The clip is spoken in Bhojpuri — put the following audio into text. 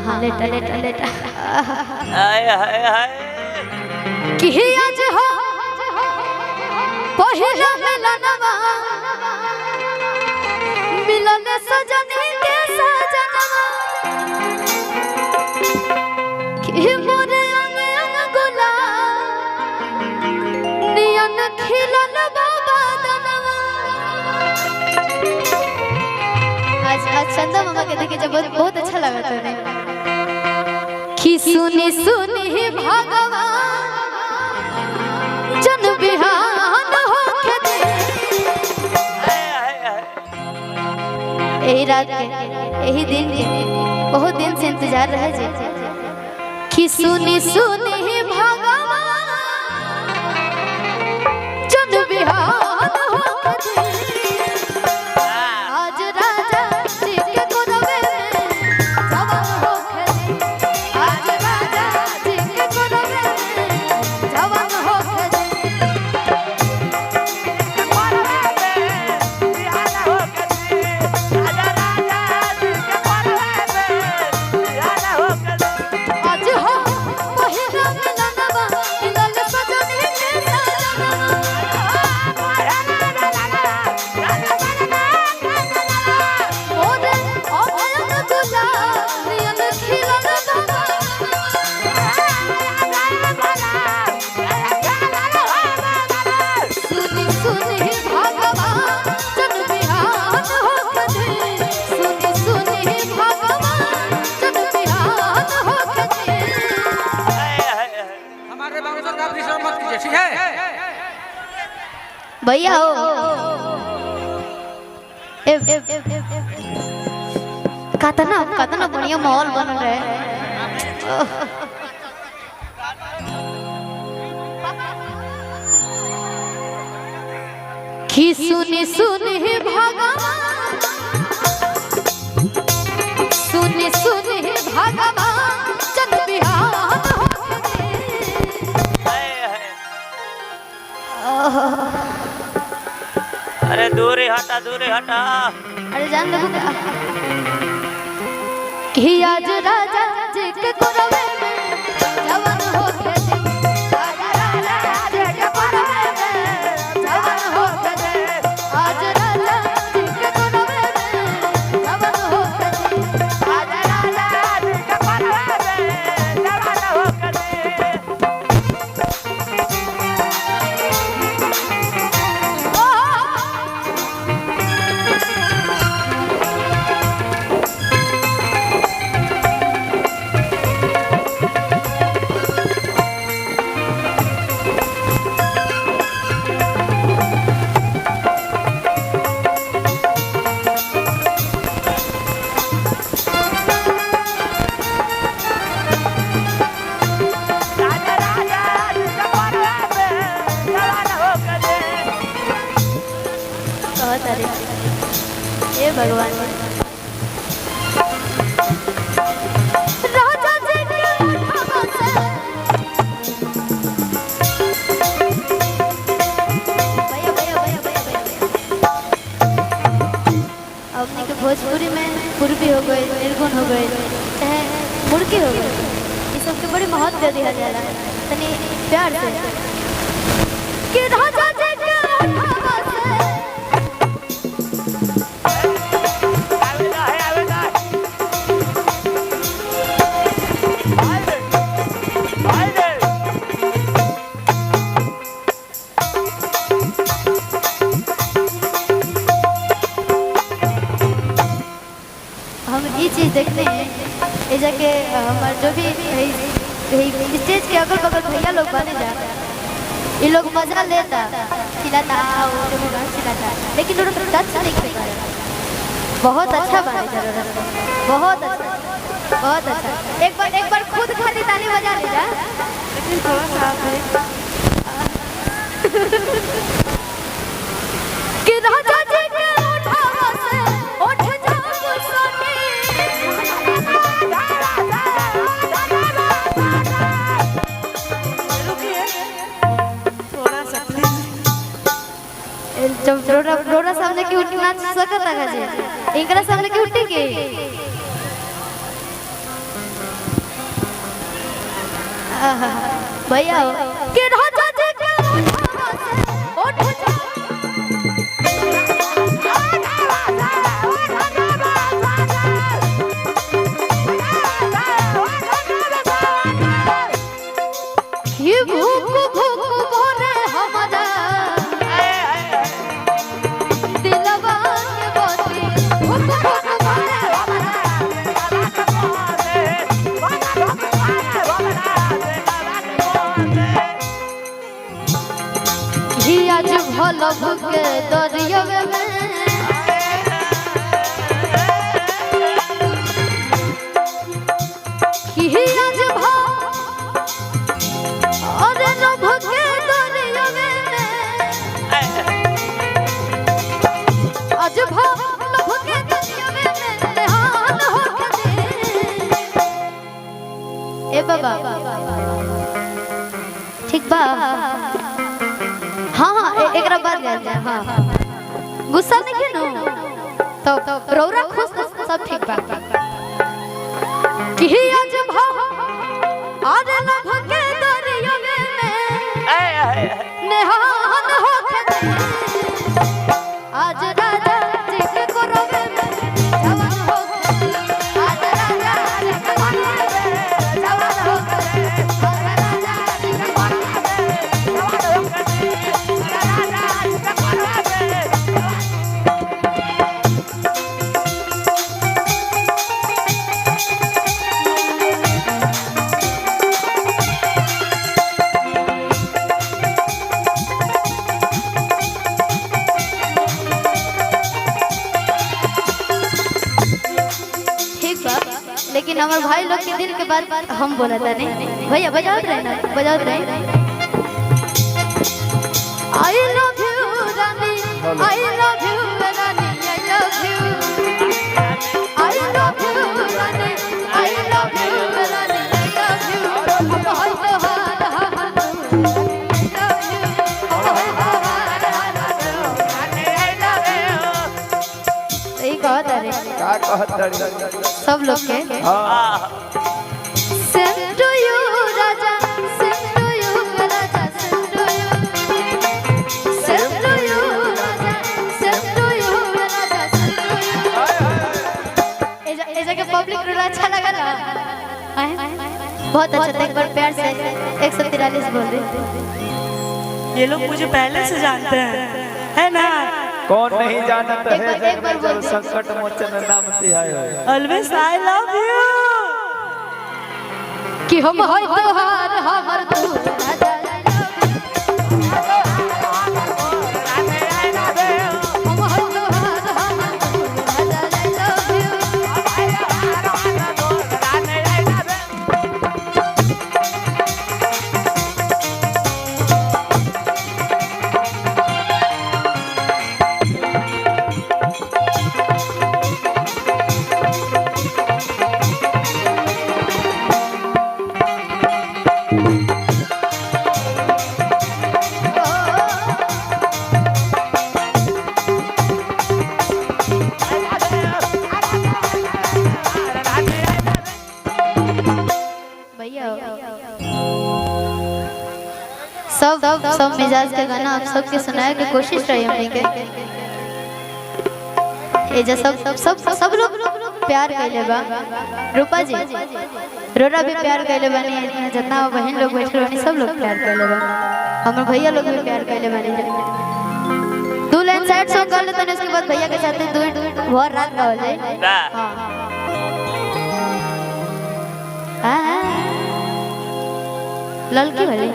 हाँ लेटा लेटा लेटा हाय हाय हाय कि आज हो पहिला मिलनवा मिलन सजनी के सजनवा कि मोरे अंग अंग गुलाब नियन खिलन बाबा दनवा। आज चंदा मामा के देखे जब बहुत अच्छा लगा था ने कि सुनी सुनी भगवान जन बिहान होके दे। यही रात के यही दिन के बहुत दिन से इंतजार रहे जे कि सुनी सुनी भगवान जन बिहान होके दे। आज राजा जी के कोरवे में जवान होके दे। आज राजा जी के कोरवे में जवान होके दे। आज हो पहिला मिलनवा मिलन सजनी के सजनवा मोरे अभयन गुलाब नियन खिलन बाबा। सुनी सुनी भगवान जन बिहान होके दे। सुनी सुनी भगवान जन बिहान होके दे। हमारे बाबूजी का डिस्टर्ब मत कीजिए, ठीक है? भैया हो कतना बढ़िया माहौल बन रहा है। कि सुनी सुनी भगवान सुनी सुनी भगवान जन बिहान होके दे। अरे दूरी हटा दूरी हटा। अरे जान दो कि आज राजा जी के कोरवे में जवान होके दे। आज राजा जी के कोरवे में जवान होके दे। आज राजा जी के कोरवे में जवान होके दे। आज राजा जी के कोरवे में जवान होके दे। हे भगवान राजा जी के उठावा से भैया अपने के भोजपुरी में पूर्वी हो गए, निर्गुण हो गए, चाहे मुर्गी हो गए, ये सब के बड़ी महत्व दिया जाला तनी प्यार से कि राजा जी के उठावा से हम ये चीज़ देखते हैं ये जाके हमारे जो भी स्टेज के अगल बगल भैया लोग बने जा ये लोग मजा लेता खिलाता खिलाता लेकिन लोग टच नहीं करता। बहुत अच्छा बने जरूरत बहुत अच्छा बहुत अच्छा। एक बार खुद खाली ताली बजा ले जा लेकिन थोड़ा सा कि राजा जी के उठावा से उठ जाओ सोनी। जब रोड़ा सामने की उठी नाच सकता है जे इनकरा सामने की उठी के भैया हो कि राजा जी के उठ जा ये भूख भूख भरे हमारा दिलवा के बाती भूख भूख भरे ही आज भल भूखे दरियावे में ही आज अरे न भूखे दरियावे में आज न भूखे दरियावे में नहान होके दे ए बाबा ठीक बा हाँ हाँ एकरा बाद गया हाँ गुस्सा नहीं है ना तो रौरा खुश सब ठीक बा कि आज भाव आरे न भूखे दरियावे में नहान होके दे आज राजा जी के कोरवे में जवान होके दे आज राजा जी के कोरवे में जवान होके दे आज राजा जी के कोरवे में जवान होके दे राजा जी के कोरवे में लेकिन हमारे भाई लोग के दिल के बात हम बोला था नहीं भैया बजाओ रहे ना बजाओ रहे I love you Rani I love you Rani I love you Rani I love you Rani I love you हम हाय तो हार हम सही कहत रे का कहत रे सब लोग के हां send to you raja send to you raja send to you send to you raja send to you raja send to you ए जगह पब्लिक रूल अच्छा लगा ना बहुत अच्छा था एक बार प्यार से 143 बोल रहे ये लोग मुझे पहले से जानते हैं है ना कौन नहीं जानत है एक बार बोल दो। संकट मोचन नाम तिहाय ऑलवेज आई लव यू कि हम होय तोहार हमर तू राजा हम होय तोहार हमर तू राजा I love you सब मिजाज का गाना आप सबके सुनाए की कोशिश रही हमने के ए जे सब लोग प्यार कैले बा रूपा जी रोरा भी प्यार कैले बानी जितना बहन लोग बैठल बानी सब लोग प्यार कैले बा हमर भैया लोग भी प्यार कैले बानी दो लाइन साइड सॉन्ग कर लेते हैं उसके बाद भैया के साथ दो भर रात गावल जाए हां ललकी वाली